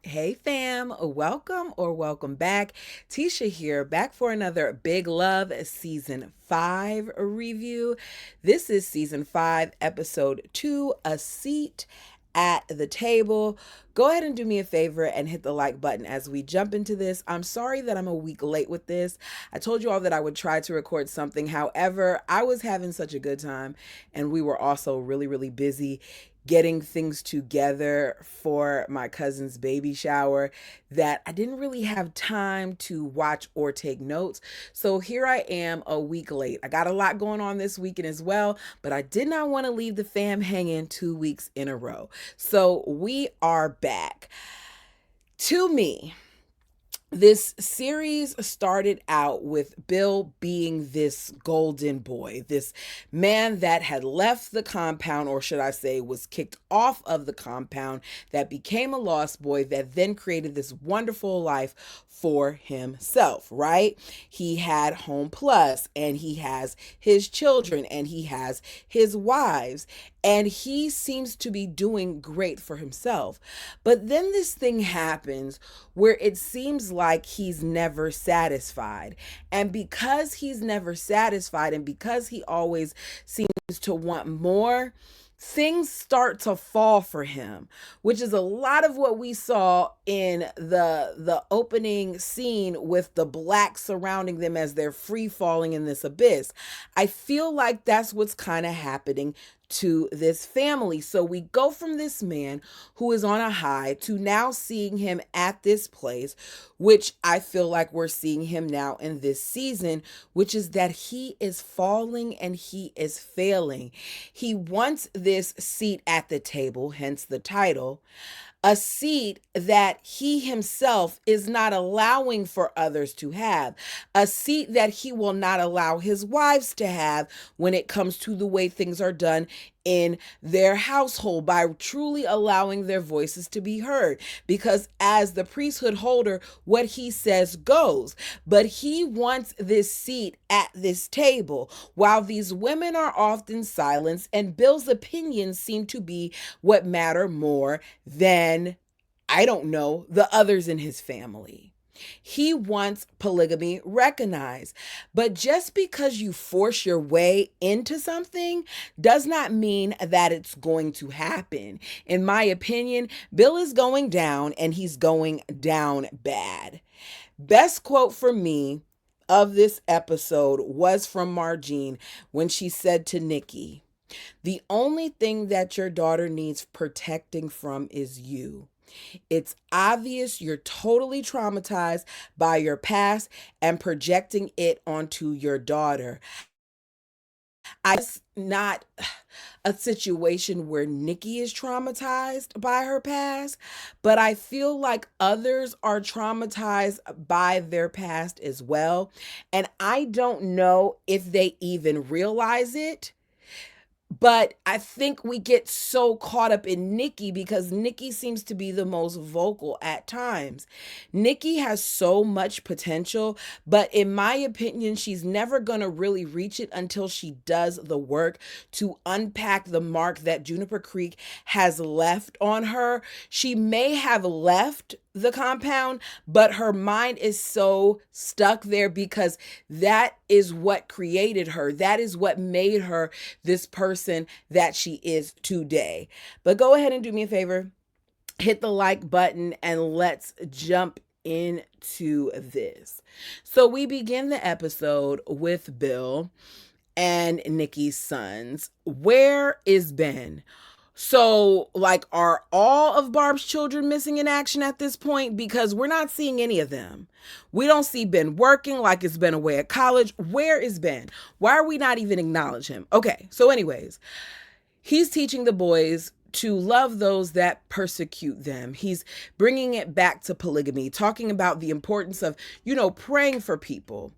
Hey fam, welcome or welcome back. Tisha here, back for another Big Love Season 5 review. This is Season 5, Episode 2, A Seat at the Table. Go ahead and do me a favor and hit the like button as we jump into this. I'm sorry that I'm a week late with this. I told you all that I would try to record something. However, I was having such a good time and we were also really busy getting things together for my cousin's baby shower that I didn't really have time to watch or take notes. So here I am a week late. I got a lot going on this weekend as well, but I did not want to leave the fam hanging 2 weeks in a row. So we are back. To me, this series started out with Bill being this golden boy, this man that had left the compound, or should I say, was kicked off of the compound, that became a lost boy, that then created this wonderful life for himself, right? He had Home Plus, and he has his children, and he has his wives, and he seems to be doing great for himself. But then this thing happens where it seems like he's never satisfied. And because he's never satisfied, and because he always seems to want more, things start to fall for him, which is a lot of what we saw in the opening scene with the blacks surrounding them as they're free falling in this abyss. I feel like that's what's kind of happening to this family. So we go from this man who is on a high to now seeing him at this place, which I feel like we're seeing him now in this season, which is that he is falling and he is failing. He wants this seat at the table, hence the title, a seat that he himself is not allowing for others to have, a seat that he will not allow his wives to have when it comes to the way things are done in their household, by truly allowing their voices to be heard. Because as the priesthood holder, what he says goes. But he wants this seat at this table, while these women are often silenced, and Bill's opinions seem to be what matter more than, I don't know, the others in his family. He wants polygamy recognized. But just because you force your way into something does not mean that it's going to happen. In my opinion, Bill is going down, and he's going down bad. Best quote for me of this episode was from Margene when she said to Nikki, "The only thing that your daughter needs protecting from is you. It's obvious you're totally traumatized by your past and projecting it onto your daughter." It's not a situation where Nikki is traumatized by her past, but I feel like others are traumatized by their past as well. And I don't know if they even realize it. But I think we get so caught up in Nikki because Nikki seems to be the most vocal at times. Nikki has so much potential, but in my opinion, she's never going to really reach it until she does the work to unpack the mark that Juniper Creek has left on her. She may have left the compound, but her mind is so stuck there because that is what created her. That is what made her this person that she is today. But go ahead and do me a favor, hit the like button, and let's jump into this. So we begin the episode with Bill and Nikki's sons. Where is Ben? So, like, are all of Barb's children missing in action at this point? Because we're not seeing any of them. We don't see Ben working, like it's been away at college. Where is Ben? Why are we not even acknowledge him? Okay, so anyways, he's teaching the boys to love those that persecute them. He's bringing it back to polygamy, talking about the importance of, praying for people.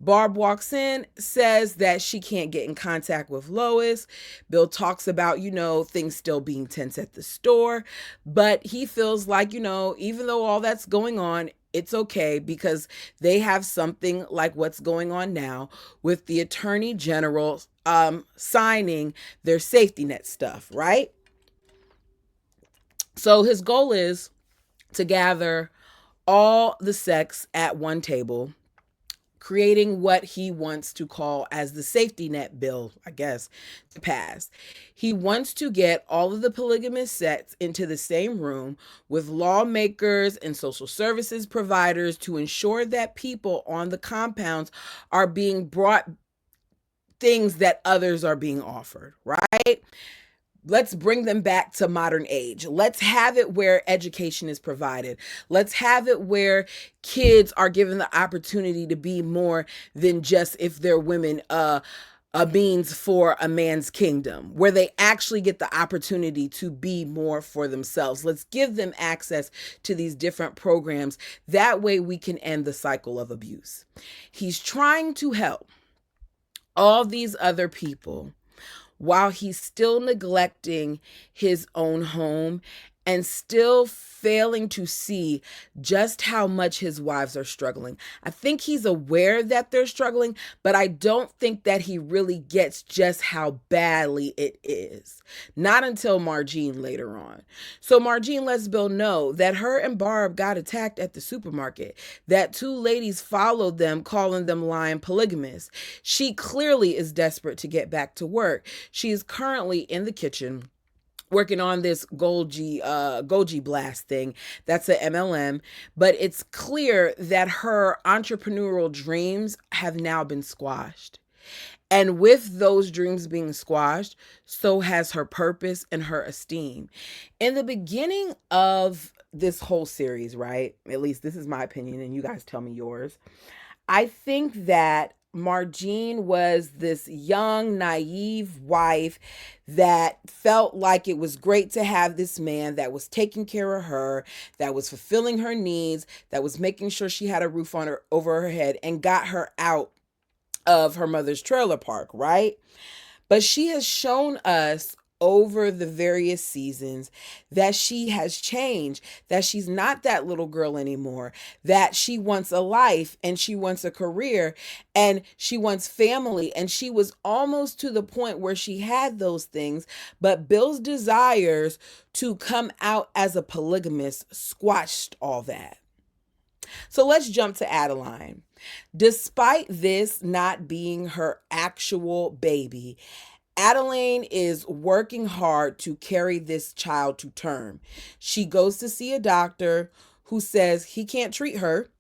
Barb walks in, says that she can't get in contact with Lois. Bill talks about, things still being tense at the store. But he feels like, even though all that's going on, it's okay because they have something like what's going on now with the attorney general signing their safety net stuff, right? So his goal is to gather all the sex at one table, creating what he wants to call as the safety net bill, I guess, to pass. He wants to get all of the polygamous sets into the same room with lawmakers and social services providers to ensure that people on the compounds are being brought things that others are being offered, right? Let's bring them back to modern age. Let's have it where education is provided. Let's have it where kids are given the opportunity to be more than just, if they're women, a means for a man's kingdom, where they actually get the opportunity to be more for themselves. Let's give them access to these different programs. That way we can end the cycle of abuse. He's trying to help all these other people while he's still neglecting his own home and still failing to see just how much his wives are struggling. I think he's aware that they're struggling, but I don't think that he really gets just how badly it is. Not until Margene later on. So Margene lets Bill know that her and Barb got attacked at the supermarket, that two ladies followed them, calling them lying polygamists. She clearly is desperate to get back to work. She is currently in the kitchen working on this Goji Blast thing. That's a MLM, but it's clear that her entrepreneurial dreams have now been squashed. And with those dreams being squashed, so has her purpose and her esteem. In the beginning of this whole series, right? At least this is my opinion, and you guys tell me yours. I think that Margene was this young, naive wife that felt like it was great to have this man that was taking care of her, that was fulfilling her needs, that was making sure she had a roof on her over her head, and got her out of her mother's trailer park, right? But she has shown us over the various seasons that she has changed, that she's not that little girl anymore, that she wants a life and she wants a career and she wants family. And she was almost to the point where she had those things, but Bill's desires to come out as a polygamist squashed all that. So let's jump to Adeline. Despite this not being her actual baby, Adeline is working hard to carry this child to term. She goes to see a doctor who says he can't treat her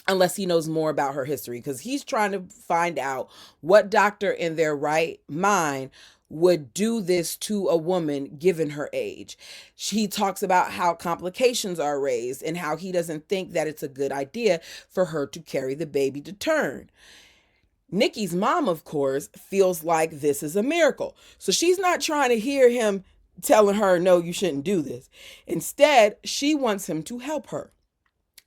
unless he knows more about her history, because he's trying to find out what doctor in their right mind would do this to a woman given her age. She talks about how complications are raised and how he doesn't think that it's a good idea for her to carry the baby to term. Nikki's mom, of course, feels like this is a miracle. So she's not trying to hear him telling her, no, you shouldn't do this. Instead, she wants him to help her.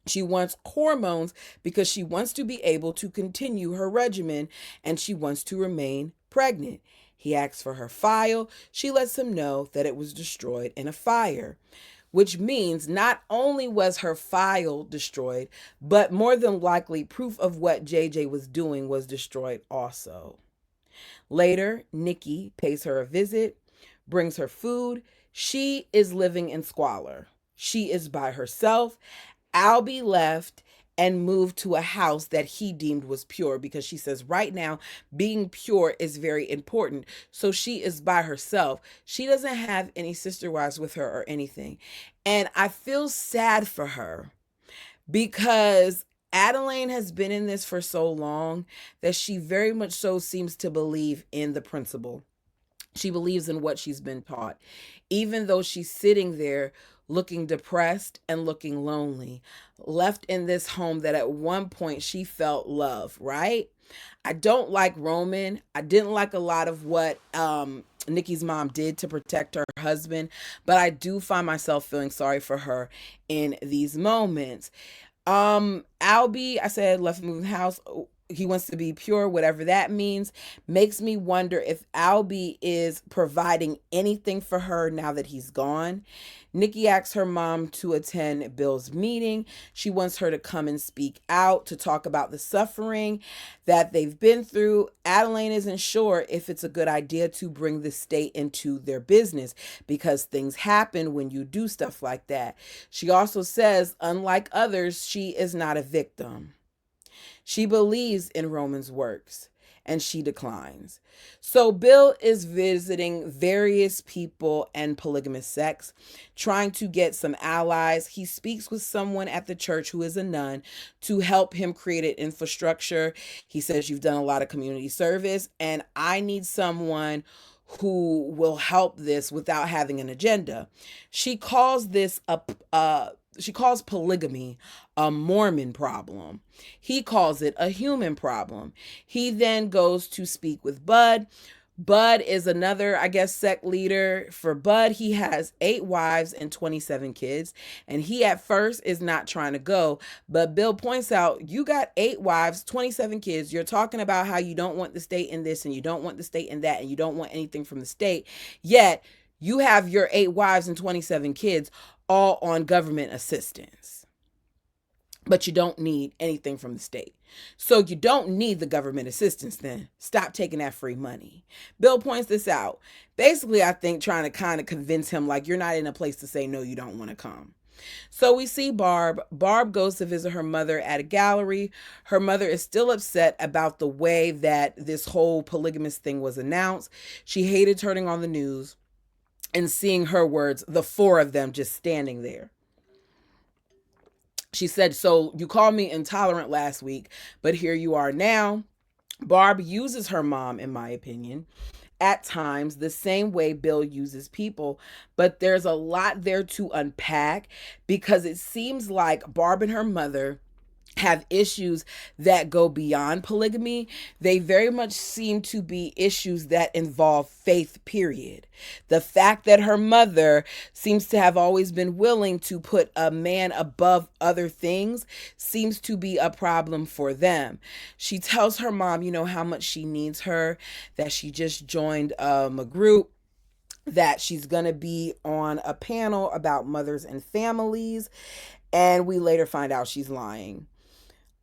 She wants hormones because she wants to be able to continue her regimen and she wants to remain pregnant. He asks for her file. She lets him know that it was destroyed in a fire, which means not only was her file destroyed, but more than likely proof of what JJ was doing was destroyed also. Later, Nikki pays her a visit, brings her food. She is living in squalor. She is by herself. Albie left and moved to a house that he deemed was pure, because she says right now being pure is very important. So she is by herself. She doesn't have any sister wives with her or anything. And I feel sad for her because Adeline has been in this for so long that she very much so seems to believe in the principle. She believes in what she's been taught, even though she's sitting there looking depressed and looking lonely, left in this home that at one point she felt love, right? I don't like Roman. I didn't like a lot of what Nikki's mom did to protect her husband, but I do find myself feeling sorry for her in these moments. Albie, I said, left moving house. he wants to be pure, whatever that means. Makes me wonder if Albie is providing anything for her now that he's gone. Nikki asks her mom to attend Bill's meeting. She wants her to come and speak out to talk about the suffering that they've been through. Adeline isn't sure if it's a good idea to bring the state into their business because things happen when you do stuff like that. She also says, unlike others, she is not a victim. She believes in Roman's works and she declines. So Bill is visiting various people and polygamous sects, trying to get some allies. He speaks with someone at the church who is a nun to help him create an infrastructure. He says, you've done a lot of community service, and I need someone who will help this without having an agenda. She calls this she calls polygamy a Mormon problem. He calls it a human problem. He then goes to speak with Bud. Bud is another, I guess, sect leader. For Bud, he has 8 wives and 27 kids, and he at first is not trying to go. But Bill points out, you got 8 wives, 27 kids. You're talking about how you don't want the state in this and you don't want the state in that and you don't want anything from the state. Yet you have your 8 wives and 27 kids all on government assistance, but you don't need anything from the state. So you don't need the government assistance then. Stop taking that free money. Bill points this out. Basically, I think trying to kind of convince him like you're not in a place to say no, you don't want to come. So we see Barb. Barb goes to visit her mother at a gallery. Her mother is still upset about the way that this whole polygamous thing was announced. She hated turning on the news and seeing her words, the 4 of them just standing there. She said, so you called me intolerant last week, but here you are now. Barb uses her mom, in my opinion, at times the same way Bill uses people, but there's a lot there to unpack because it seems like Barb and her mother have issues that go beyond polygamy. They very much seem to be issues that involve faith, period. The fact that her mother seems to have always been willing to put a man above other things seems to be a problem for them. She tells her mom, how much she needs her, that she just joined a group, that she's going to be on a panel about mothers and families, and we later find out she's lying.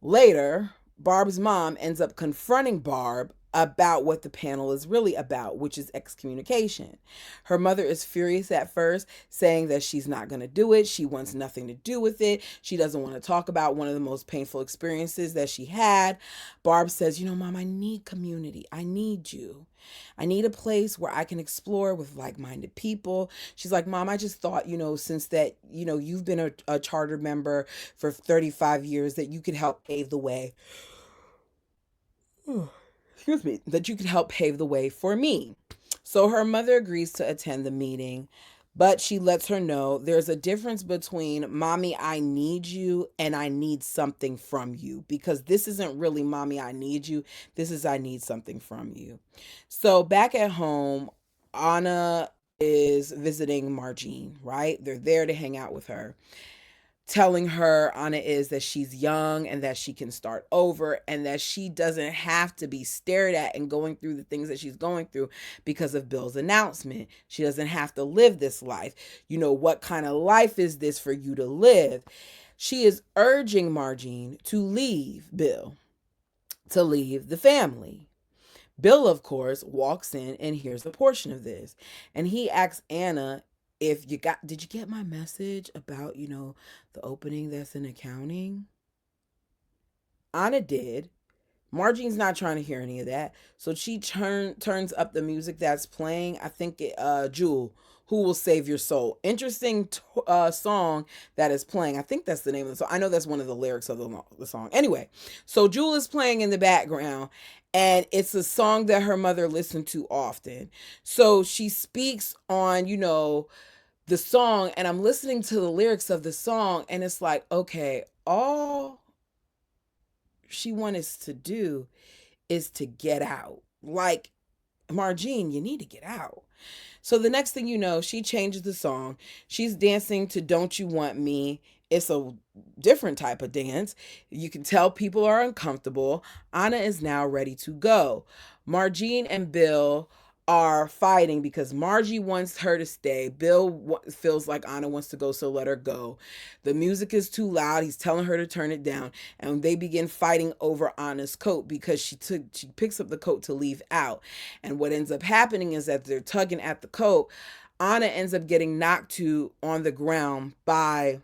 Later, Barb's mom ends up confronting Barb about what the panel is really about, which is excommunication. Her mother is furious at first, saying that she's not going to do it. She wants nothing to do with it. She doesn't want to talk about one of the most painful experiences that she had. Barb says, Mom, I need community. I need you. I need a place where I can explore with like-minded people. She's like, Mom, I just thought, since that, you've been a charter member for 35 years, that you could help pave the way. Excuse me, that you could help pave the way for me. So her mother agrees to attend the meeting, but she lets her know there's a difference between Mommy, I need you, and I need something from you, because this isn't really Mommy, I need you. This is I need something from you. So back at home, Anna is visiting Margine, right? They're there to hang out with her, telling her, Anna is, that she's young and that she can start over and that she doesn't have to be stared at and going through the things that she's going through because of Bill's announcement. She doesn't have to live this life. What kind of life is this for you to live? She is urging Margine to leave Bill, to leave the family. Bill, of course, walks in and hears a portion of this. And he asks Anna, did you get my message about, the opening that's in accounting? Anna did. Margine's not trying to hear any of that. So she turns up the music that's playing. I think Jewel, Who Will Save Your Soul. Interesting song that is playing. I think that's the name of the song. I know that's one of the lyrics of the song. Anyway, so Jewel is playing in the background, and it's a song that her mother listened to often. So she speaks on, the song, and I'm listening to the lyrics of the song, and it's like, okay, all she wants to do is to get out. Like, Margine, you need to get out. So the next thing you know, she changes the song. She's dancing to Don't You Want Me. it's a different type of dance. You can tell people are uncomfortable. Anna is now ready to go. Margine and Bill are fighting because Margie wants her to stay. Bill feels like Anna wants to go, so let her go. The music is too loud. He's telling her to turn it down, and they begin fighting over Anna's coat because she picks up the coat to leave out. And what ends up happening is that they're tugging at the coat. Anna ends up getting knocked to on the ground by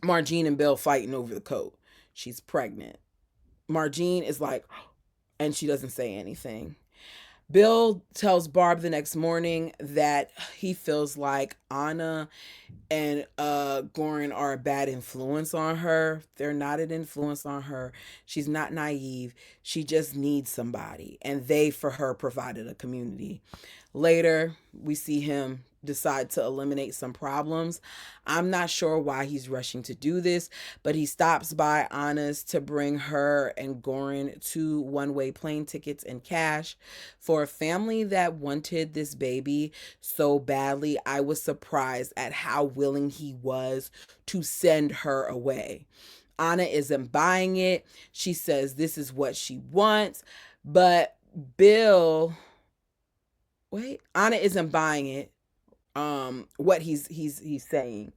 Margine and Bill fighting over the coat. She's pregnant. Margine is like, and she doesn't say anything. Bill tells Barb the next morning that he feels like Anna and Goran are a bad influence on her. They're not an influence on her. She's not naive. She just needs somebody. And they, for her, provided a community. Later, we see him decide to eliminate some problems. I'm not sure why he's rushing to do this, but he stops by Anna's to bring her and Goran 2 one-way plane tickets and cash. For a family that wanted this baby so badly, I was surprised at how willing he was to send her away. Anna isn't buying it. She says this is what she wants, but Anna isn't buying it. What he's saying,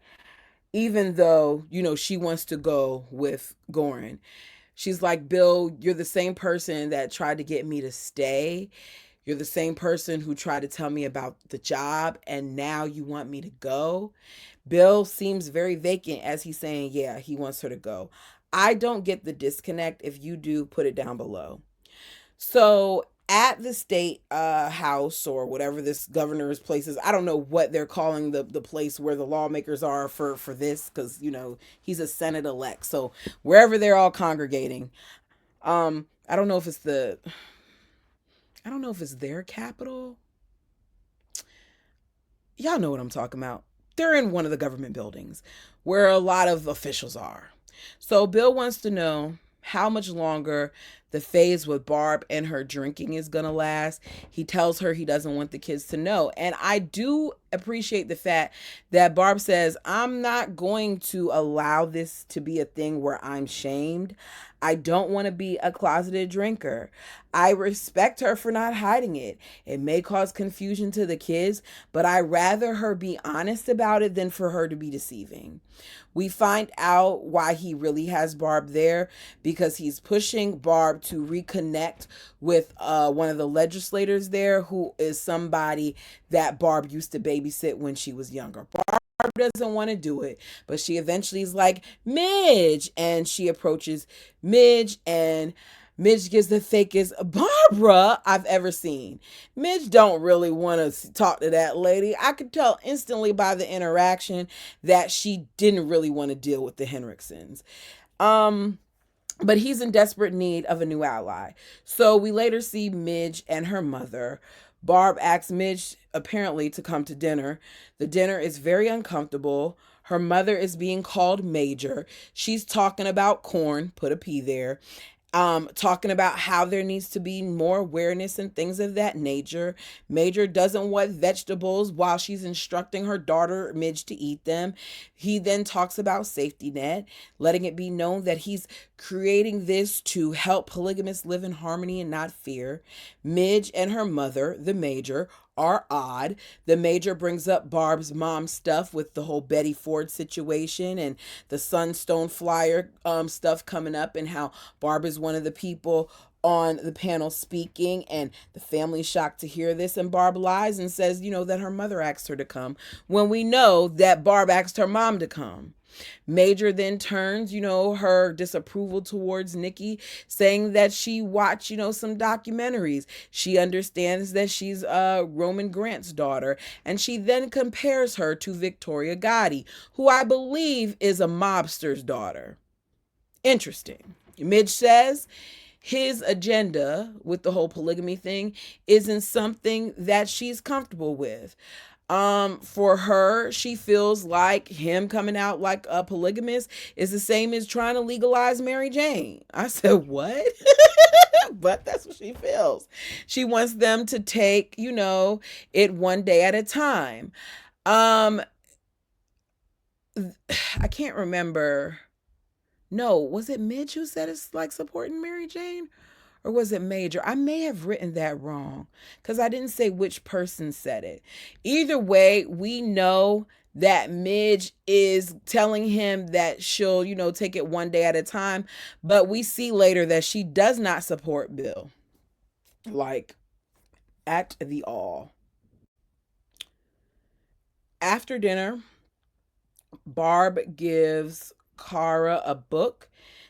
even though she wants to go with Goran. She's like, Bill, you're the same person that tried to get me to stay. You're the same person who tried to tell me about the job, and now you want me to go. Bill seems very vacant as he's saying, yeah, he wants her to go. I don't get the disconnect. If you do, put it down below. So at the state house, or whatever this governor's place is, I don't know what they're calling the place where the lawmakers are for this, because he's a Senate elect. So wherever they're all congregating, I don't know if it's their capital. Y'all know what I'm talking about. They're in one of the government buildings where a lot of officials are. So Bill wants to know how much longer the phase with Barb and her drinking is going to last. He tells her he doesn't want the kids to know. And I do appreciate the fact that Barb says, I'm not going to allow this to be a thing where I'm shamed. I don't want to be a closeted drinker. I respect her for not hiding it. It may cause confusion to the kids, but I'd rather her be honest about it than for her to be deceiving. We find out why he really has Barb there, because he's pushing Barb to reconnect with one of the legislators there, who is somebody that Barb used to babysit when she was younger. Barb doesn't want to do it, but she eventually is like, Midge, and she approaches Midge, and Midge gives the fakest Barbara I've ever seen. Midge don't really want to talk to that lady. I could tell instantly by the interaction that she didn't really want to deal with the Henriksons. But he's in desperate need of a new ally. So we later see Midge and her mother. Barb asks Midge apparently to come to dinner. The dinner is very uncomfortable. Her mother is being called Major. She's talking about corn, put a P there. Talking about how there needs to be more awareness and things of that nature. Major doesn't want vegetables while she's instructing her daughter Midge to eat them. He then talks about safety net, letting it be known that he's creating this to help polygamists live in harmony and not fear. Midge and her mother, the Major, are odd. The Major brings up Barb's mom stuff with the whole Betty Ford situation and the Sunstone Flyer stuff coming up, and how Barb is one of the people on the panel speaking, and the family's shocked to hear this, and Barb lies and says, that her mother asked her to come, when we know that Barb asked her mom to come. Major then turns, her disapproval towards Nikki, saying that she watched, some documentaries. She understands that she's Roman Grant's daughter, and she then compares her to Victoria Gotti, who I believe is a mobster's daughter. Interesting. Midge says his agenda with the whole polygamy thing isn't something that she's comfortable with. For her, she feels like him coming out like a polygamist is the same as trying to legalize Mary Jane. I said, what? But that's what she feels. She wants them to take, it one day at a time. I can't remember. No, was it Midge who said it's like supporting Mary Jane? Or was it Major? I may have written that wrong because I didn't say which person said it. Either way, we know that Midge is telling him that she'll, take it one day at a time. But we see later that she does not support Bill, like at the all. After dinner, Barb gives Kara a book,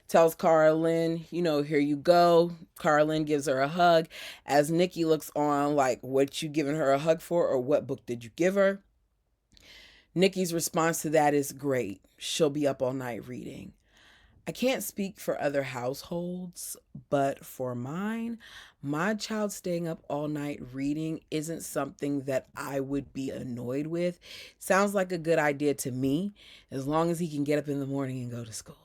tells Kara Lynn, here you go. Kara Lynn gives her a hug as Nikki looks on like, what you giving her a hug for, or what book did you give her? Nikki's response to that is great. She'll be up all night reading. I can't speak for other households, but for mine, my child staying up all night reading isn't something that I would be annoyed with. Sounds like a good idea to me, as long as he can get up in the morning and go to school.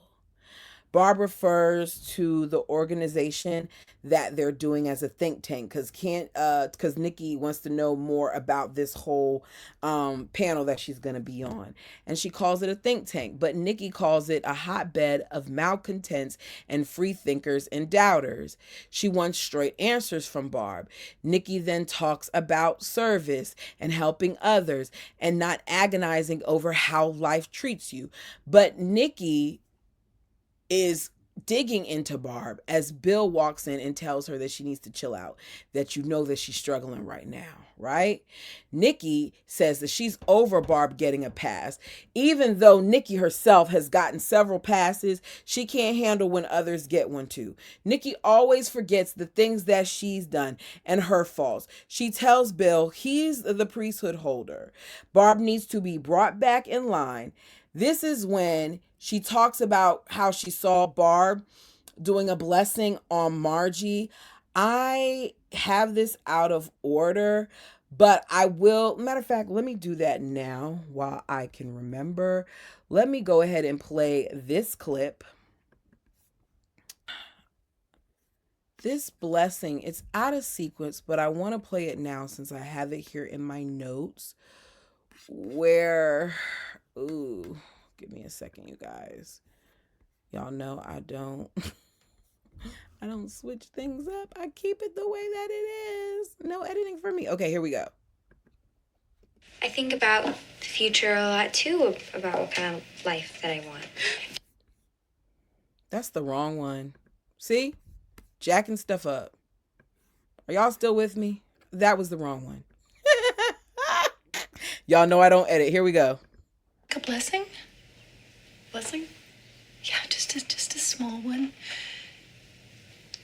Barb refers to the organization that they're doing as a think tank because Nikki wants to know more about this whole panel that she's going to be on, and she calls it a think tank, but Nikki calls it a hotbed of malcontents and free thinkers and doubters. She wants straight answers from Barb. Nikki then talks about service and helping others and not agonizing over how life treats you, but Nikki is digging into Barb as Bill walks in and tells her that she needs to chill out, that that she's struggling right now, right? Nikki says that she's over Barb getting a pass. Even though Nikki herself has gotten several passes, she can't handle when others get one too. Nikki always forgets the things that she's done and her faults. She tells Bill he's the priesthood holder. Barb needs to be brought back in line. This is when she talks about how she saw Barb doing a blessing on Margie. I have this out of order, but I will. Matter of fact, let me do that now while I can remember. Let me go ahead and play this clip. This blessing, it's out of sequence, but I want to play it now since I have it here in my notes. Ooh, give me a second, you guys. Y'all know I don't switch things up. I keep it the way that it is. No editing for me. Okay, here we go. I think about the future a lot too, about what kind of life that I want. That's the wrong one. See? Jacking stuff up. Are y'all still with me? That was the wrong one. Y'all know I don't edit. Here we go. A blessing? Blessing? Yeah, just a small one.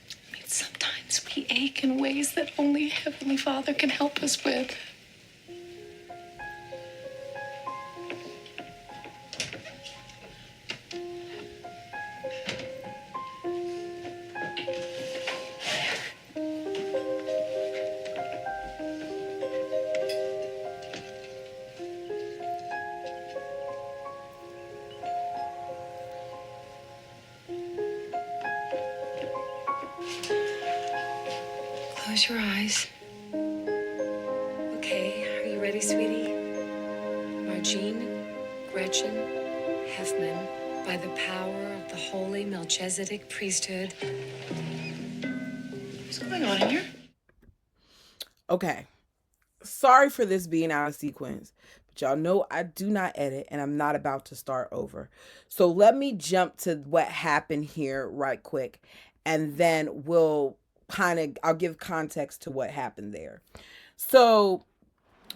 I mean, sometimes we ache in ways that only Heavenly Father can help us with. Close your eyes. Okay, are you ready, sweetie? Margine Gretchen Heffman, by the power of the holy Melchizedek priesthood. What's going on here? Okay. Sorry for this being out of sequence, but y'all know I do not edit and I'm not about to start over. So let me jump to what happened here right quick, and then I'll give context to what happened there. So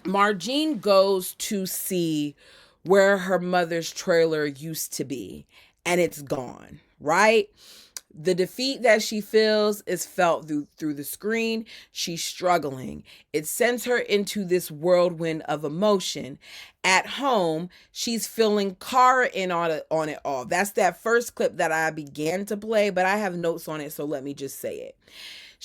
Margine goes to see where her mother's trailer used to be, and it's gone, right? The defeat that she feels is felt through the screen. She's struggling. It sends her into this whirlwind of emotion. At home, she's feeling Kara in on it all. That's that first clip that I began to play, but I have notes on it, so let me just say it.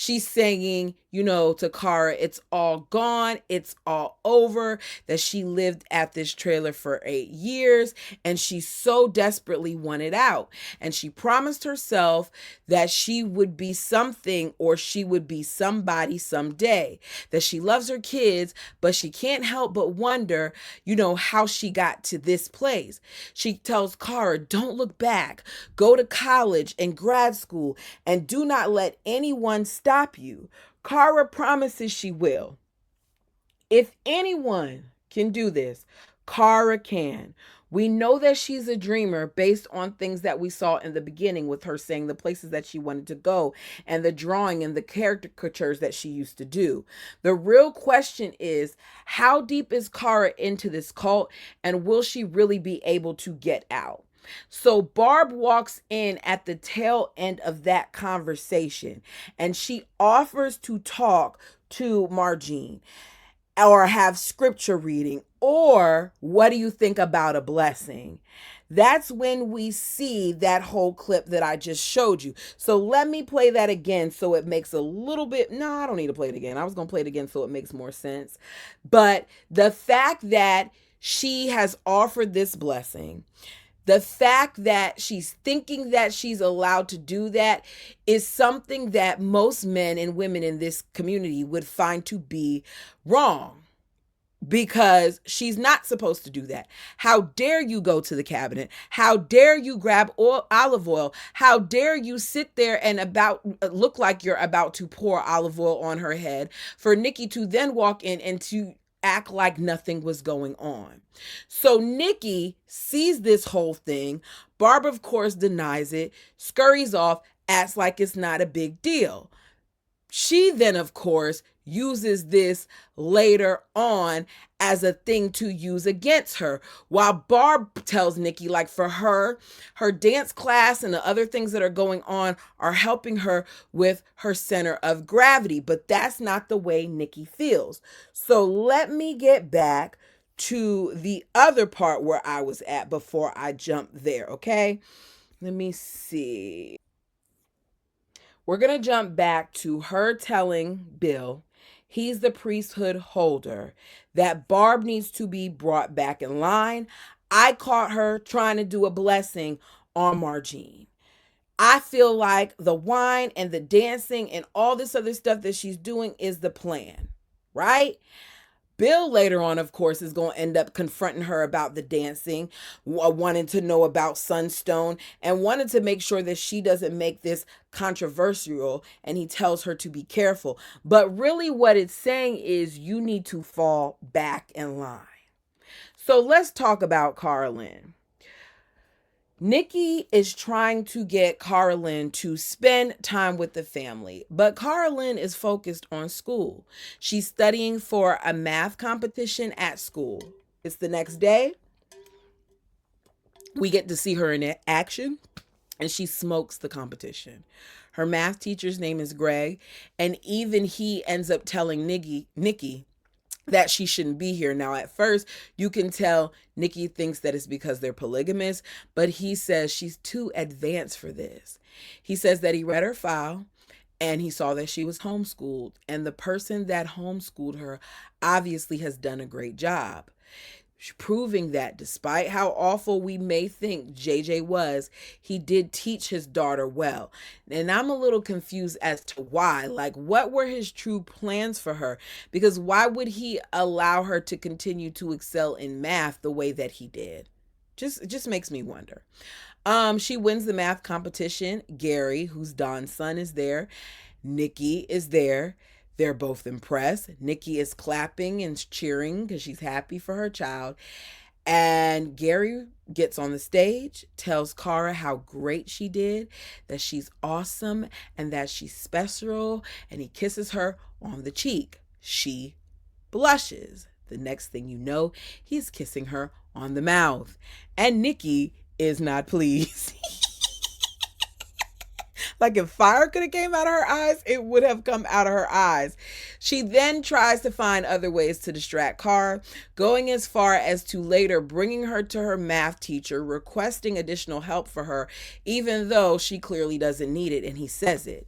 She's saying, to Kara, it's all gone. It's all over, that she lived at this trailer for 8 years and she so desperately wanted out. And she promised herself that she would be something, or she would be somebody someday, that she loves her kids, but she can't help but wonder, how she got to this place. She tells Kara, don't look back, go to college and grad school, and do not let anyone stop you. Kara promises she will. If anyone can do this, Kara can. We know that she's a dreamer based on things that we saw in the beginning, with her saying the places that she wanted to go and the drawing and the caricatures that she used to do. The real question is, how deep is Kara into this cult, and will she really be able to get out? So Barb walks in at the tail end of that conversation, and she offers to talk to Margene, or have scripture reading, or what do you think about a blessing? That's when we see that whole clip that I just showed you. So let me play that again so it makes a little bit, no, I don't need to play it again. I was going to play it again so it makes more sense. But the fact that she has offered this blessing, the fact that she's thinking that she's allowed to do that, is something that most men and women in this community would find to be wrong, because she's not supposed to do that. How dare you go to the cabinet? How dare you grab olive oil? How dare you sit there and look like you're about to pour olive oil on her head, for Nikki to then walk in and to act like nothing was going on. So Nikki sees this whole thing. Barb, of course, denies it, scurries off, acts like it's not a big deal. She then, of course, uses this later on as a thing to use against her, while Barb tells Nikki, like, for her dance class and the other things that are going on are helping her with her center of gravity. But that's not the way Nikki feels. So let me get back to the other part where I was at before I jump there, okay? Let me see. We're going to jump back to her telling Bill, he's the priesthood holder, that Barb needs to be brought back in line. I caught her trying to do a blessing on Margene. I feel like the wine and the dancing and all this other stuff that she's doing is the plan, right? Bill later on, of course, is going to end up confronting her about the dancing, wanting to know about Sunstone, and wanted to make sure that she doesn't make this controversial, and he tells her to be careful. But really what it's saying is you need to fall back in line. So let's talk about Carlin. Nikki is trying to get Carlin to spend time with the family, but Carlin is focused on school. She's studying for a math competition at school. It's the next day. We get to see her in action, and she smokes the competition. Her math teacher's name is Greg, and even he ends up telling Nikki that she shouldn't be here. Now, at first, you can tell Nikki thinks that it's because they're polygamous, but he says she's too advanced for this. He says that he read her file and he saw that she was homeschooled, and the person that homeschooled her obviously has done a great job, proving that despite how awful we may think JJ was, he did teach his daughter well. And I'm a little confused as to why. Like, what were his true plans for her? Because why would he allow her to continue to excel in math the way that he did? It just makes me wonder. She wins the math competition. Gary, who's Don's son, is there. Nikki is there. They're both impressed. Nikki is clapping and cheering because she's happy for her child. And Gary gets on the stage, tells Kara how great she did, that she's awesome, and that she's special. And he kisses her on the cheek. She blushes. The next thing you know, he's kissing her on the mouth. And Nikki is not pleased. Like if fire could have came out of her eyes, it would have come out of her eyes. She then tries to find other ways to distract Kara, going as far as to later bringing her to her math teacher, requesting additional help for her, even though she clearly doesn't need it, and he says it.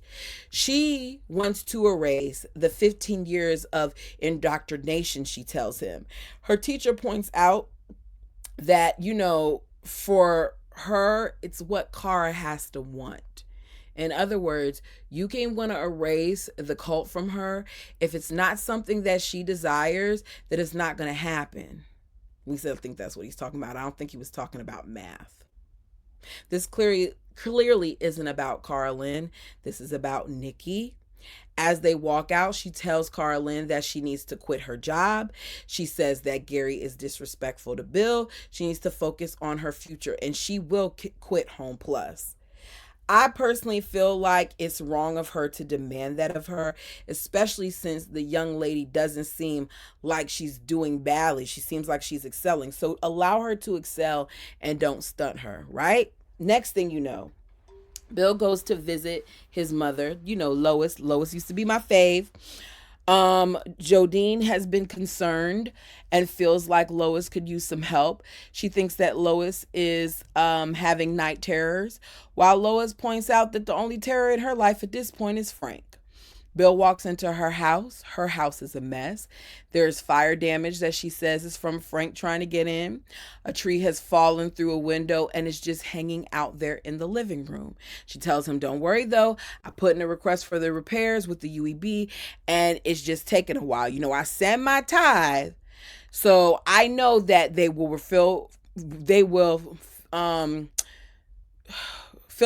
She wants to erase the 15 years of indoctrination, she tells him. Her teacher points out that, for her, it's what Kara has to want. In other words, you can want to erase the cult from her. If it's not something that she desires, that it's not going to happen. We still think that's what he's talking about. I don't think he was talking about math. This clearly isn't about Kara Lynn. This is about Nikki. As they walk out, she tells Kara Lynn that she needs to quit her job. She says that Gary is disrespectful to Bill. She needs to focus on her future, and she will quit Home Plus. I personally feel like it's wrong of her to demand that of her, especially since the young lady doesn't seem like she's doing badly. She seems like she's excelling. So allow her to excel and don't stunt her, right? Next thing you know, Bill goes to visit his mother, Lois. Lois used to be my fave. Jodine has been concerned and feels like Lois could use some help. She thinks that Lois is having night terrors, while Lois points out that the only terror in her life at this point is Frank. Bill walks into her house. Her house is a mess. There's fire damage that she says is from Frank trying to get in. A tree has fallen through a window and is just hanging out there in the living room. She tells him, don't worry though, I put in a request for the repairs with the UEB and it's just taking a while. I send my tithe, so I know that they will fill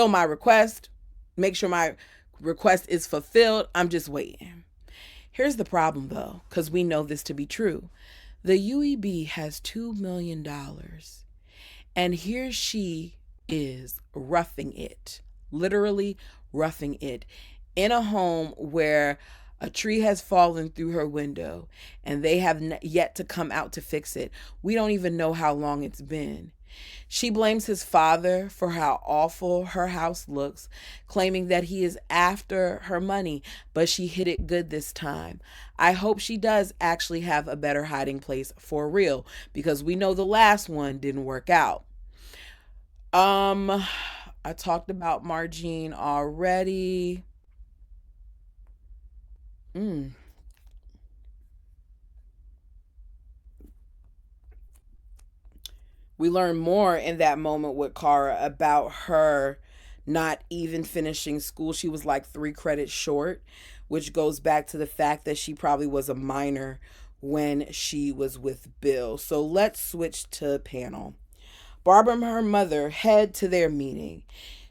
my request, make sure my request is fulfilled. I'm just waiting. Here's the problem though, because we know this to be true. The UEB has $2 million, and here she is roughing it, literally roughing it, in a home where a tree has fallen through her window and they have yet to come out to fix it. We don't even know how long it's been. She blames his father for how awful her house looks, claiming that he is after her money, but she hid it good this time. I hope she does actually have a better hiding place for real, because we know the last one didn't work out. I talked about Margene already. We learn more in that moment with Kara about her not even finishing school. She was like 3 credits short, which goes back to the fact that she probably was a minor when she was with Bill. So let's switch to panel. Barbara and her mother head to their meeting.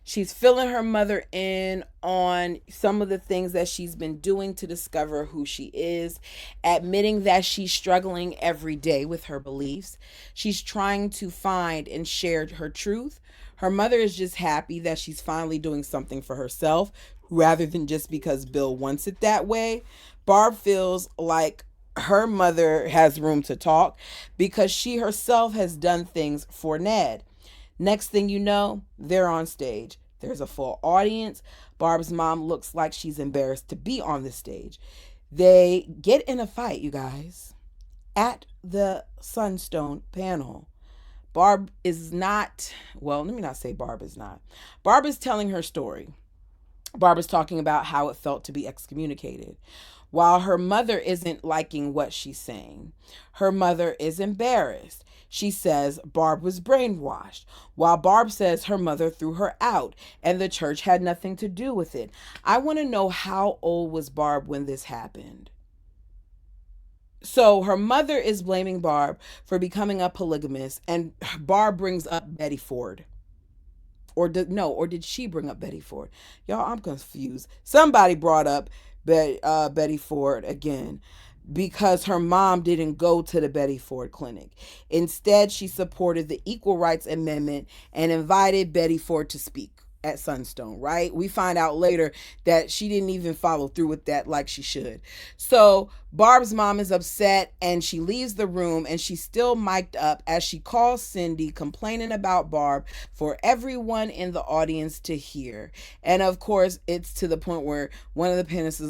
She's filling her mother in on some of the things that she's been doing to discover who she is, admitting that she's struggling every day with her beliefs. She's trying to find and share her truth. Her mother is just happy that she's finally doing something for herself rather than just because Bill wants it that way. Barb feels like her mother has room to talk because she herself has done things for Ned. Next thing you know, they're on stage. There's a full audience. Barb's mom looks like she's embarrassed to be on the stage. They get in a fight, you guys, at the Sunstone panel. Barb is not, well, let me not say Barb is not. Barb is telling her story. Barb is talking about how it felt to be excommunicated. While her mother isn't liking what she's saying, her mother is embarrassed. She says Barb was brainwashed, while Barb says her mother threw her out and the church had nothing to do with it. I want to know, how old was Barb when this happened? So her mother is blaming Barb for becoming a polygamist, and Barb brings up Betty Ford. Or did she bring up Betty Ford? Y'all, I'm confused. Somebody brought up Betty Ford again, because her mom didn't go to the Betty Ford clinic. Instead, she supported the Equal Rights Amendment and invited Betty Ford to speak. at Sunstone, right? We find out later that she didn't even follow through with that like she should. So Barb's mom is upset and she leaves the room, and she's still mic'd up as she calls Cindy, complaining about Barb for everyone in the audience to hear. And of course, it's to the point where one of the panelists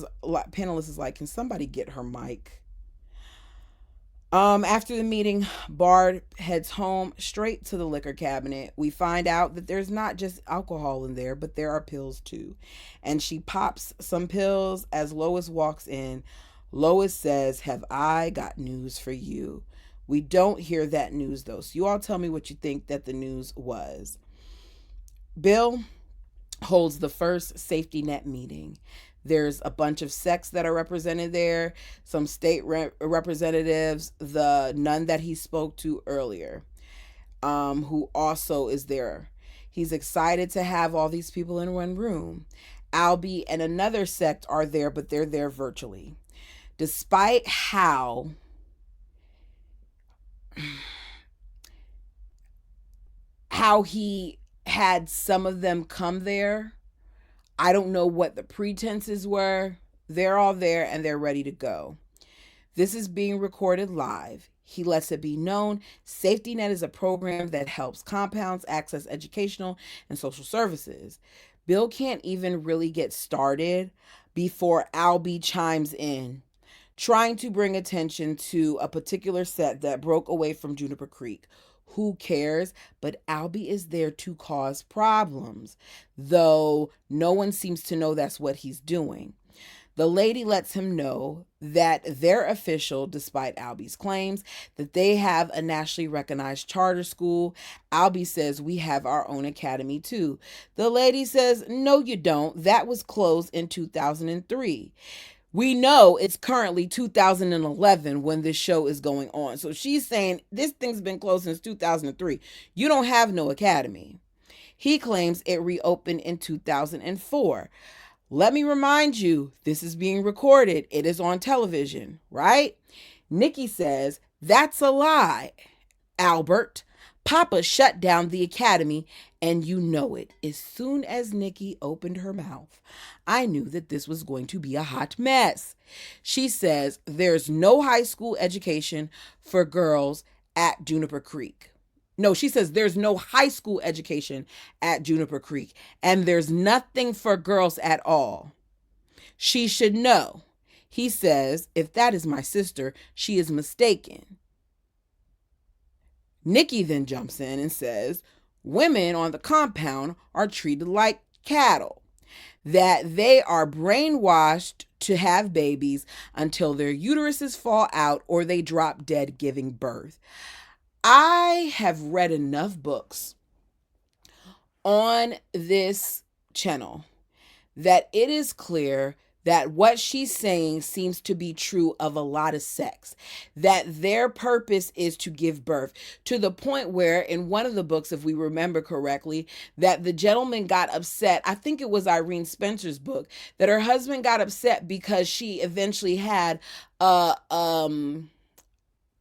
is like, can somebody get her mic? After the meeting, Barb heads home straight to the liquor cabinet. We find out that there's not just alcohol in there, but there are pills too. And she pops some pills as Lois walks in. Lois says, "Have I got news for you?" We don't hear that news though. So you all tell me what you think that the news was. Bill holds the first safety net meeting. There's a bunch of sects that are represented there, some state representatives, the nun that he spoke to earlier, who also is there. He's excited to have all these people in one room. Albie and another sect are there, but they're there virtually. Despite how he had some of them come there, I don't know what the pretenses were. They're all there and they're ready to go. This is being recorded live. He lets it be known Safety Net is a program that helps compounds access educational and social services. Bill can't even really get started before Albie chimes in, trying to bring attention to a particular set that broke away from Juniper Creek. Who cares? But Albie is there to cause problems, though no one seems to know that's what he's doing. The lady lets him know that they're official, despite Albie's claims that they have a nationally recognized charter school. Albie says, "We have our own academy too." The lady says, "No, you don't. That was closed in 2003. We know it's currently 2011 when this show is going on." So she's saying this thing's been closed since 2003. You don't have no academy. He claims it reopened in 2004. Let me remind you, this is being recorded. It is on television, right? Nikki says, "That's a lie, Albert. Papa shut down the academy, and you know it." As soon as Nikki opened her mouth, I knew that this was going to be a hot mess. She says there's no high school education for girls at Juniper Creek. No, she says there's no high school education at Juniper Creek, and there's nothing for girls at all. She should know. He says, if that is my sister, she is mistaken. Nikki then jumps in and says, women on the compound are treated like cattle, that they are brainwashed to have babies until their uteruses fall out or they drop dead giving birth. I have read enough books on this channel that it is clear that what she's saying seems to be true of a lot of sects, that their purpose is to give birth, to the point where in one of the books, if we remember correctly, that the gentleman got upset. I think it was Irene Spencer's book, that her husband got upset because she eventually had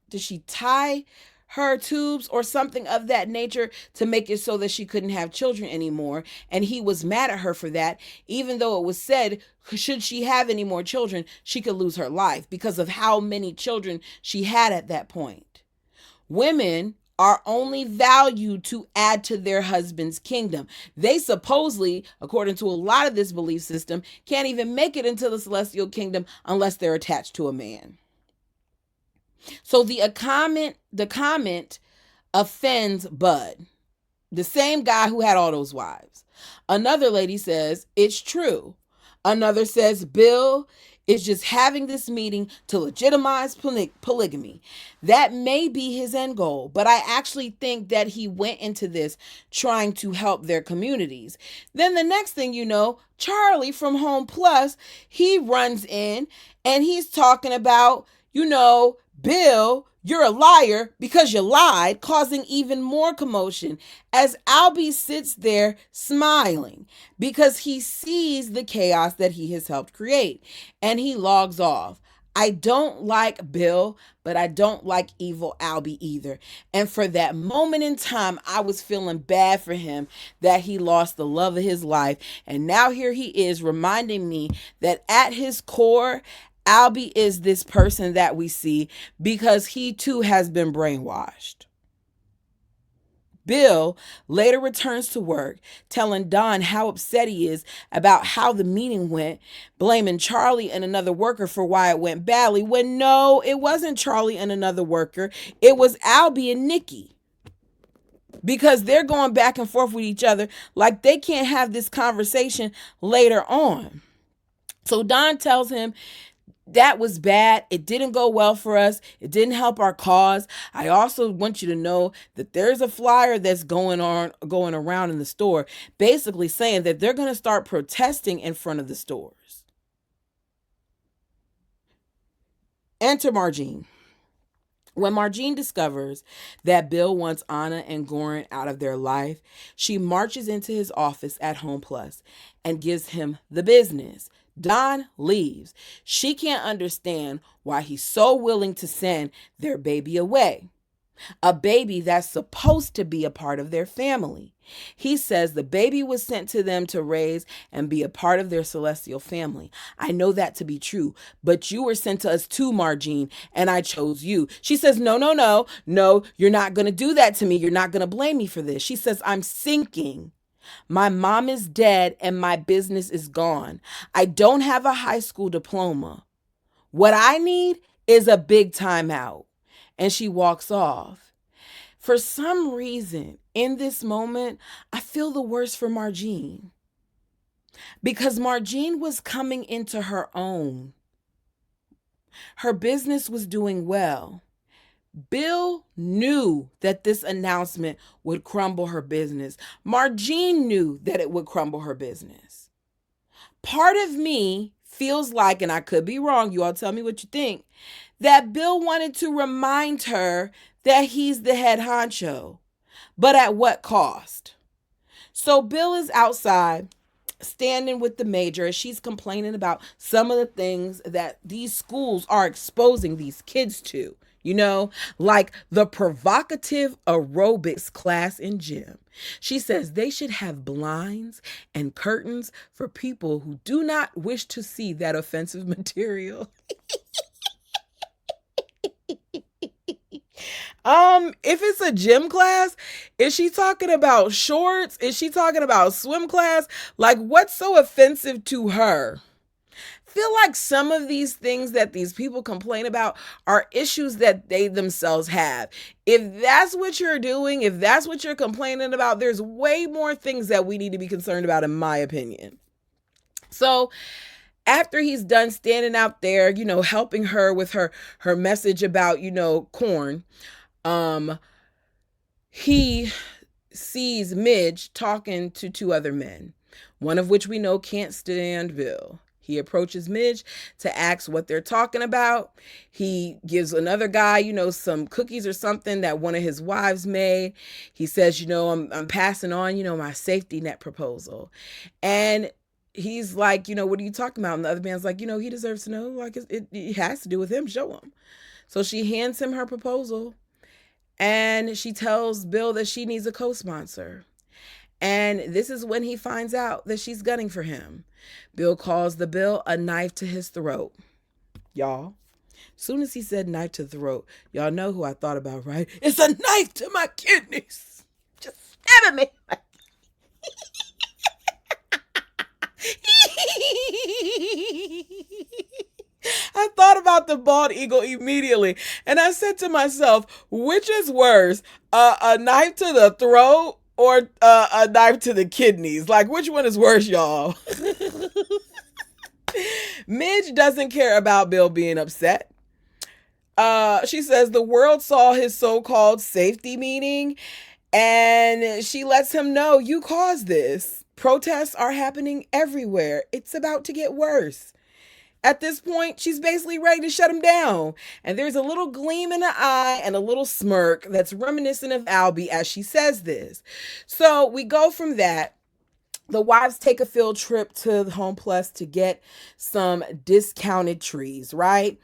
did she tie her tubes or something of that nature to make it so that she couldn't have children anymore. And he was mad at her for that, even though it was said, should she have any more children, she could lose her life because of how many children she had at that point. Women are only valued to add to their husband's kingdom. They supposedly, according to a lot of this belief system, can't even make it into the celestial kingdom unless they're attached to a man. So the comment offends Bud, the same guy who had all those wives. Another lady says, it's true. Another says, Bill is just having this meeting to legitimize polygamy. That may be his end goal, but I actually think that he went into this trying to help their communities. Then the next thing you know, Charlie from Home Plus, he runs in and he's talking about, Bill, you're a liar because you lied, causing even more commotion as Albie sits there smiling because he sees the chaos that he has helped create, and he logs off. I don't like Bill, but I don't like evil Albie either. And for that moment in time, I was feeling bad for him that he lost the love of his life. And now here he is reminding me that at his core, Albie is this person that we see because he too has been brainwashed. Bill later returns to work, telling Don how upset he is about how the meeting went, blaming Charlie and another worker for why it went badly, when no, it wasn't Charlie and another worker. It was Albie and Nikki. Because they're going back and forth with each other like they can't have this conversation later on. So Don tells him that was bad. It didn't go well for us. It didn't help our cause. I also want you to know that there's a flyer that's going around in the store, basically saying that they're going to start protesting in front of the stores. Enter Margene. When Margene discovers that Bill wants Anna and Goran out of their life, she marches into his office at Home Plus and gives him the business. Don leaves. She can't understand why he's so willing to send their baby away. A baby that's supposed to be a part of their family. He says the baby was sent to them to raise and be a part of their celestial family. I know that to be true, but you were sent to us too, Margene, and I chose you. She says, no, you're not going to do that to me. You're not going to blame me for this. She says, I'm sinking. My mom is dead and my business is gone. I don't have a high school diploma. What I need is a big timeout. And she walks off. For some reason, in this moment, I feel the worst for Margene. Because Margene was coming into her own. Her business was doing well. Bill knew that this announcement would crumble her business. Margene knew that it would crumble her business. Part of me feels like, and I could be wrong, you all tell me what you think, that Bill wanted to remind her that he's the head honcho, but at what cost? So Bill is outside standing with the major as she's complaining about some of the things that these schools are exposing these kids to. You know, like the provocative aerobics class in gym. She says they should have blinds and curtains for people who do not wish to see that offensive material. If it's a gym class, is she talking about shorts? Is she talking about swim class? Like, what's so offensive to her? Feel like some of these things that these people complain about are issues that they themselves have. If that's what you're doing, if that's what you're complaining about, there's way more things that we need to be concerned about, in my opinion. So after he's done standing out there, you know, helping her with her message about, you know, corn, he sees Midge talking to two other men, one of which we know can't stand Bill. He approaches Midge to ask what they're talking about. He gives another guy, you know, some cookies or something that one of his wives made. He says, you know, I'm passing on, you know, my safety net proposal. And he's like, you know, what are you talking about? And the other man's like, you know, he deserves to know. Like, it has to do with him. Show him. So she hands him her proposal. And she tells Bill that she needs a co-sponsor. And this is when he finds out that she's gunning for him. Bill calls the bill a knife to his throat. Y'all, soon as he said knife to the throat, y'all know who I thought about, right? It's a knife to my kidneys. Just stabbing me. I thought about the bald eagle immediately. And I said to myself, which is worse, a knife to the throat or a knife to the kidneys? Like, which one is worse, y'all? Midge doesn't care about Bill being upset. She says the world saw his so-called safety meeting, and she lets him know, you caused this. Protests are happening everywhere. It's about to get worse. At this point, she's basically ready to shut him down. And there's a little gleam in the eye and a little smirk that's reminiscent of Albie as she says this. So we go from that The wives take a field trip to Home Plus to get some discounted trees, right?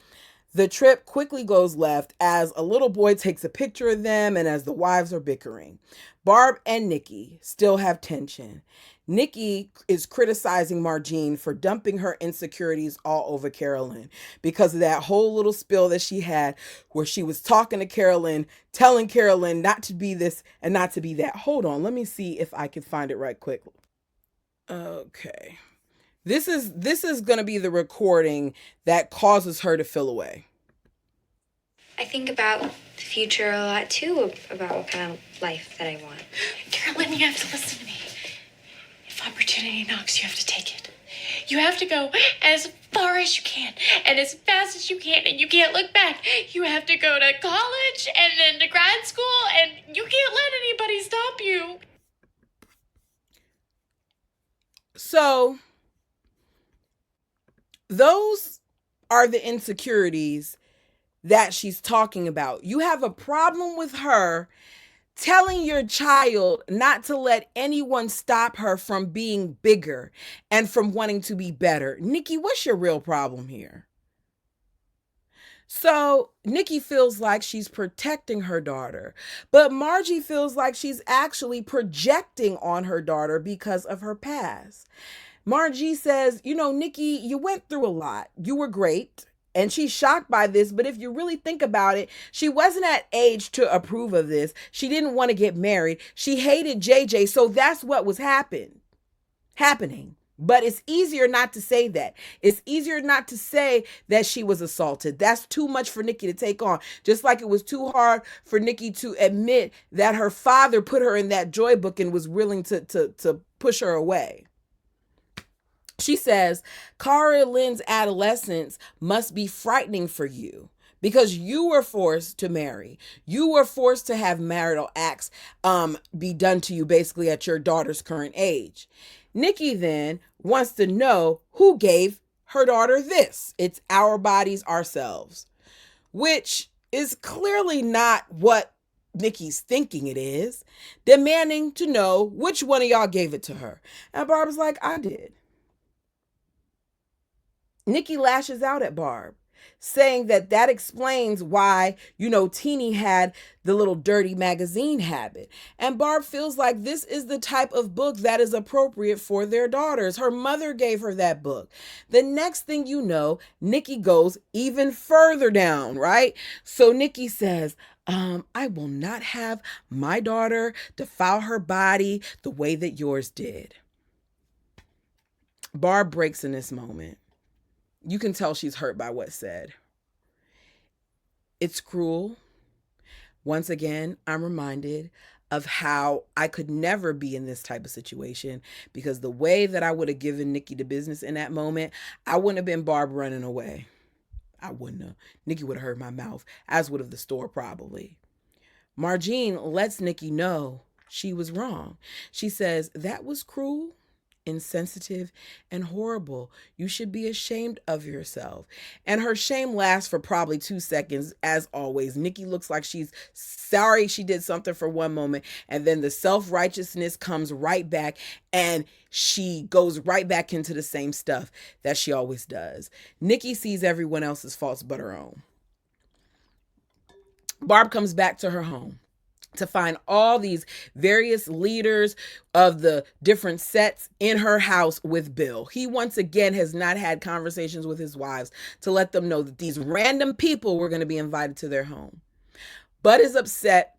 The trip quickly goes left as a little boy takes a picture of them and as the wives are bickering. Barb and Nikki still have tension. Nikki is criticizing Margene for dumping her insecurities all over Carolyn because of that whole little spill that she had where she was talking to Carolyn, telling Carolyn not to be this and not to be that. Hold on, let me see if I can find it right quick. Okay. This is going to be the recording that causes her to feel away. I think about the future a lot too, about what kind of life that I want. Carolyn, you have to listen to me. If opportunity knocks, you have to take it. You have to go as far as you can and as fast as you can, and you can't look back. You have to go to college and then to grad school, and you can't let anybody stop you. So, those are the insecurities that she's talking about. You have a problem with her telling your child not to let anyone stop her from being bigger and from wanting to be better. Nikki, what's your real problem here? So Nikki feels like she's protecting her daughter, but Margie feels like she's actually projecting on her daughter because of her past. Margie says, Nikki, you went through a lot. You were great. And she's shocked by this, but if you really think about it, she wasn't at age to approve of this. She didn't want to get married. She hated JJ, so that's what was happening. But it's easier not to say that. It's easier not to say that she was assaulted. That's too much for Nikki to take on. Just like it was too hard for Nikki to admit that her father put her in that joy book and was willing to push her away. She says, Carolyn's adolescence must be frightening for you because you were forced to marry. You were forced to have marital acts be done to you basically at your daughter's current age. Nikki then wants to know who gave her daughter this. It's our bodies, ourselves, which is clearly not what Nikki's thinking it is, demanding to know which one of y'all gave it to her. And Barbara's like, I did. Nikki lashes out at Barb, saying that explains why, Teeny had the little dirty magazine habit. And Barb feels like this is the type of book that is appropriate for their daughters. Her mother gave her that book. The next thing you know, Nikki goes even further down, right? So Nikki says, I will not have my daughter defile her body the way that yours did. Barb breaks in this moment. You can tell she's hurt by what's said. It's cruel. Once again, I'm reminded of how I could never be in this type of situation because the way that I would have given Nikki the business in that moment, I wouldn't have been Barb running away. I wouldn't have. Nikki would have hurt my mouth, as would have the store probably. Margene lets Nikki know she was wrong. She says, that was cruel, insensitive, and horrible. You should be ashamed of yourself. And her shame lasts for probably 2 seconds, as always. Nikki looks like she's sorry she did something for one moment, and then the self-righteousness comes right back, and she goes right back into the same stuff that she always does. Nikki sees everyone else's faults but her own. Barb comes back to her home to find all these various leaders of the different sets in her house with Bill. He once again has not had conversations with his wives to let them know that these random people were going to be invited to their home. Bud is upset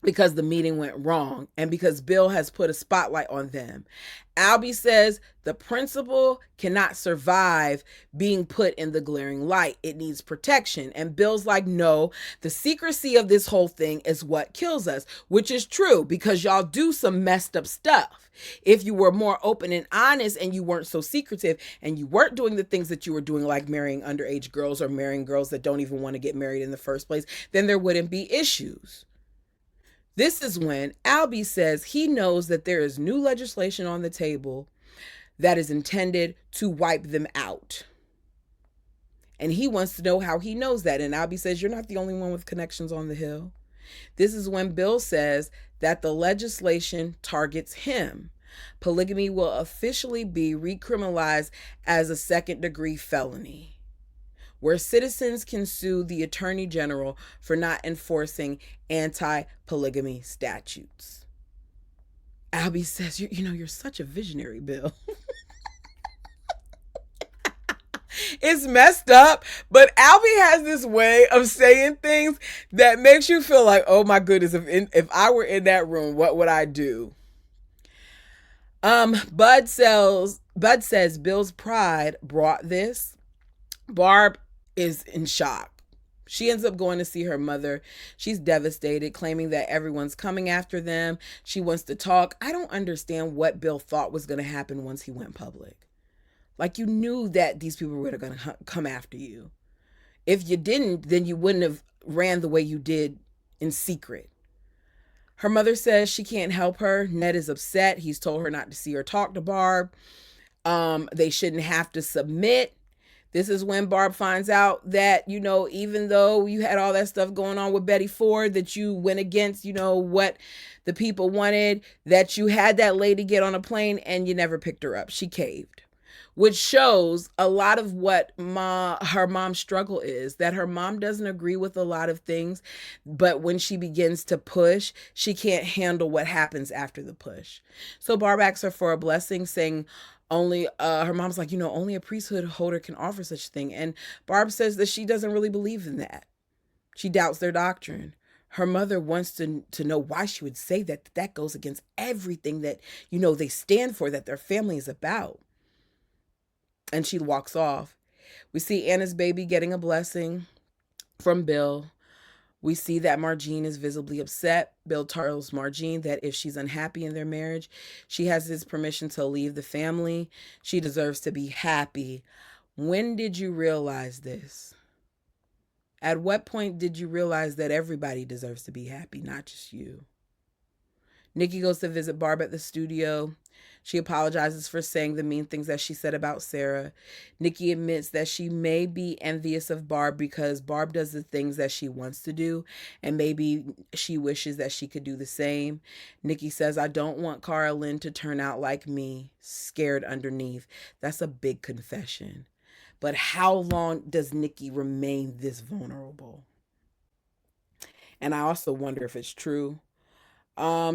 because the meeting went wrong and because Bill has put a spotlight on them. Albie says the principal cannot survive being put in the glaring light. It needs protection. And Bill's like, no, the secrecy of this whole thing is what kills us, which is true because y'all do some messed up stuff. If you were more open and honest and you weren't so secretive and you weren't doing the things that you were doing, like marrying underage girls or marrying girls that don't even want to get married in the first place, then there wouldn't be issues. This is when Albie says he knows that there is new legislation on the table that is intended to wipe them out. And he wants to know how he knows that. And Albie says, you're not the only one with connections on the Hill. This is when Bill says that the legislation targets him. Polygamy will officially be recriminalized as a second-degree felony, where citizens can sue the Attorney General for not enforcing anti-polygamy statutes. Albie says, you're such a visionary, Bill. It's messed up, but Albie has this way of saying things that makes you feel like, oh my goodness, if I were in that room, what would I do? Bud says Bill's pride brought this. Barb is in shock. She ends up going to see her mother. She's devastated, claiming that everyone's coming after them. She wants to talk. I don't understand what Bill thought was going to happen once he went public. Like, you knew that these people were going to come after you. If you didn't, then you wouldn't have ran the way you did in secret. Her mother says she can't help her. Ned is upset. He's told her not to see or talk to Barb. They shouldn't have to submit. This is when Barb finds out that, even though you had all that stuff going on with Betty Ford, that you went against, what the people wanted, that you had that lady get on a plane and you never picked her up. She caved, which shows a lot of what her mom's struggle is, that her mom doesn't agree with a lot of things, but when she begins to push, she can't handle what happens after the push. So Barb asks her for a blessing, saying, her mom's like, only a priesthood holder can offer such a thing. And Barb says that she doesn't really believe in that. She doubts their doctrine. Her mother wants to know why she would say that. That goes against everything that, they stand for, that their family is about. And she walks off. We see Anna's baby getting a blessing from Bill. We see that Margene is visibly upset. Bill tells Margene that if she's unhappy in their marriage, she has his permission to leave the family. She deserves to be happy. When did you realize this? At what point did you realize that everybody deserves to be happy, not just you? Nikki goes to visit Barb at the studio. She apologizes for saying the mean things that she said about Sarah. Nikki admits that she may be envious of Barb because Barb does the things that she wants to do, and maybe she wishes that she could do the same. Nikki says, I don't want Cara Lynn to turn out like me, scared underneath. That's a big confession. But how long does Nikki remain this vulnerable? And I also wonder if it's true.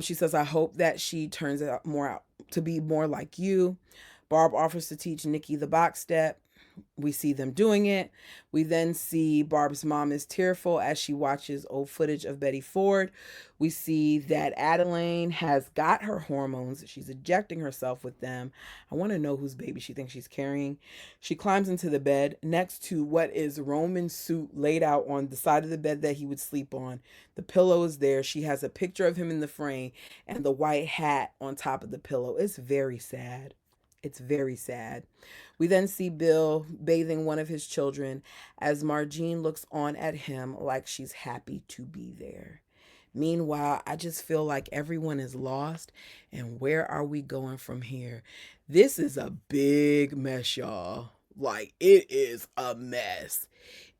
She says, I hope that she turns out to be more like you. Barb offers to teach Nikki the box step. We see them doing it. We then see Barb's mom is tearful as she watches old footage of Betty Ford. We see that Adeline has got her hormones. She's injecting herself with them. I want to know whose baby she thinks she's carrying. She climbs into the bed next to what is Roman's suit laid out on the side of the bed that he would sleep on. The pillow is there. She has a picture of him in the frame and the white hat on top of the pillow. It's very sad. It's very sad. We then see Bill bathing one of his children as Margene looks on at him like she's happy to be there. Meanwhile, I just feel like everyone is lost, and where are we going from here? This is a big mess, y'all. Like, it is a mess.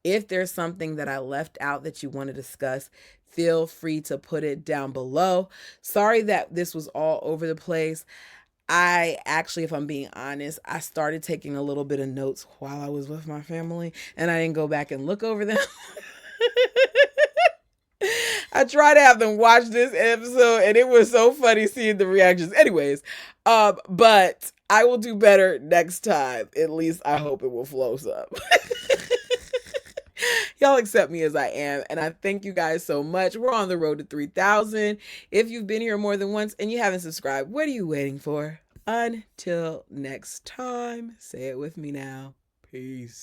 If there's something that I left out that you want to discuss, feel free to put it down below. Sorry that this was all over the place. I actually, if I'm being honest, I started taking a little bit of notes while I was with my family, and I didn't go back and look over them. I tried to have them watch this episode, and it was so funny seeing the reactions. Anyways, but I will do better next time. At least I hope it will flow some. Y'all accept me as I am, and I thank you guys so much. We're on the road to 3,000. If you've been here more than once and you haven't subscribed, what are you waiting for? Until next time, say it with me now. Peace.